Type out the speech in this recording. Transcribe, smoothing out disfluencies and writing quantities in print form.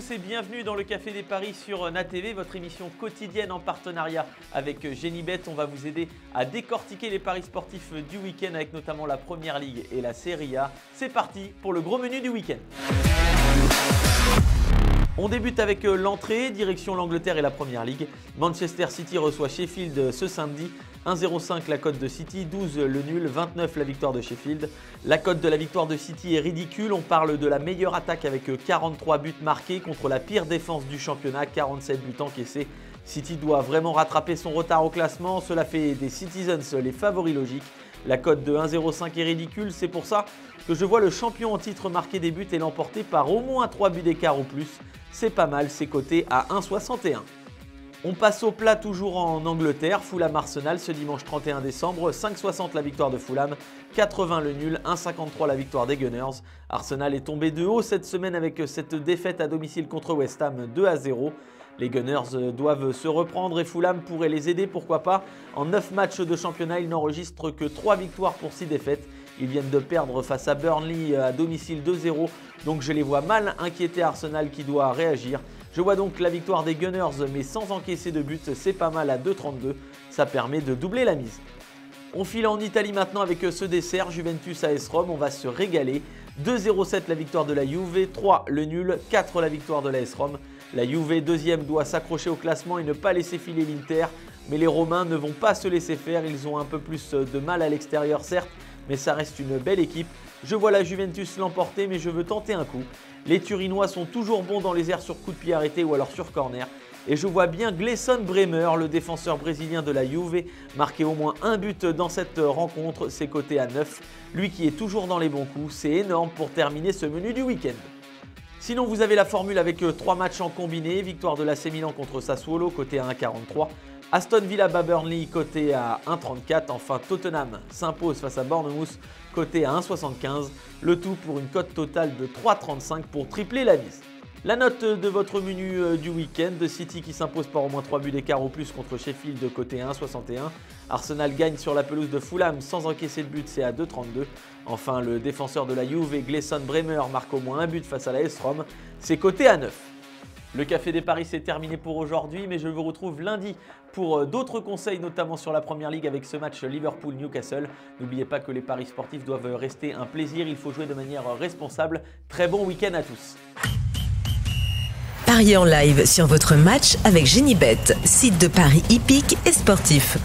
tous et bienvenue dans le Café des Paris sur NATV, votre émission quotidienne en partenariat avec Genibet. On va vous aider à décortiquer les paris sportifs du week-end avec notamment la Première Ligue et la Serie A. C'est parti pour le gros menu du week-end. On débute avec l'entrée, direction l'Angleterre et la Première Ligue. Manchester City reçoit Sheffield ce samedi. 1,05 la cote de City, 12 le nul, 29 la victoire de Sheffield. La cote de la victoire de City est ridicule. On parle de la meilleure attaque avec 43 buts marqués contre la pire défense du championnat, 47 buts encaissés. City doit vraiment rattraper son retard au classement. Cela fait des Citizens les favoris logiques. La cote de 1,05 est ridicule, c'est pour ça que je vois le champion en titre marquer des buts et l'emporter par au moins 3 buts d'écart ou plus. C'est pas mal, c'est coté à 1,61. On passe au plat toujours en Angleterre, Fulham Arsenal ce dimanche 31 décembre, 5,60 la victoire de Fulham, 80 le nul, 1,53 la victoire des Gunners. Arsenal est tombé de haut cette semaine avec cette défaite à domicile contre West Ham 2-0. Les Gunners doivent se reprendre et Fulham pourrait les aider, pourquoi pas. En 9 matchs de championnat, ils n'enregistrent que 3 victoires pour 6 défaites. Ils viennent de perdre face à Burnley à domicile 2-0, donc je les vois mal inquiéter Arsenal qui doit réagir. Je vois donc la victoire des Gunners mais sans encaisser de but, c'est pas mal à 2,32, ça permet de doubler la mise. On file en Italie maintenant avec ce dessert, Juventus AS Rome, on va se régaler. 2,07 la victoire de la Juve, 3 le nul, 4 la victoire de l'AS Rome. La Juve deuxième doit s'accrocher au classement et ne pas laisser filer l'Inter, mais les Romains ne vont pas se laisser faire, ils ont un peu plus de mal à l'extérieur certes, mais ça reste une belle équipe. Je vois la Juventus l'emporter, mais je veux tenter un coup. Les Turinois sont toujours bons dans les airs sur coup de pied arrêté ou alors sur corner. Et je vois bien Gleison Bremer, le défenseur brésilien de la Juve, marquer au moins un but dans cette rencontre. C'est coté à 9. Lui qui est toujours dans les bons coups, c'est énorme pour terminer ce menu du week-end. Sinon, vous avez la formule avec 3 matchs en combiné. Victoire de l'AC Milan contre Sassuolo, coté à 1,43. Aston Villa Burnley, coté à 1,34. Enfin, Tottenham s'impose face à Bournemouth, coté à 1,75. Le tout pour une cote totale de 3,35 pour tripler la mise. La note de votre menu du week-end, City qui s'impose par au moins 3 buts d'écart ou plus contre Sheffield, côté 1,61. Arsenal gagne sur la pelouse de Fulham sans encaisser de but, c'est à 2,32. Enfin, le défenseur de la Juve, Gleison Bremer, marque au moins un but face à la AS Rome, c'est coté à 9. Le Café des Paris, c'est terminé pour aujourd'hui, mais je vous retrouve lundi pour d'autres conseils, notamment sur la Première Ligue avec ce match Liverpool-Newcastle. N'oubliez pas que les paris sportifs doivent rester un plaisir, il faut jouer de manière responsable. Très bon week-end à tous. Pariez en live sur votre match avec Genibet, site de paris hippiques et sportifs.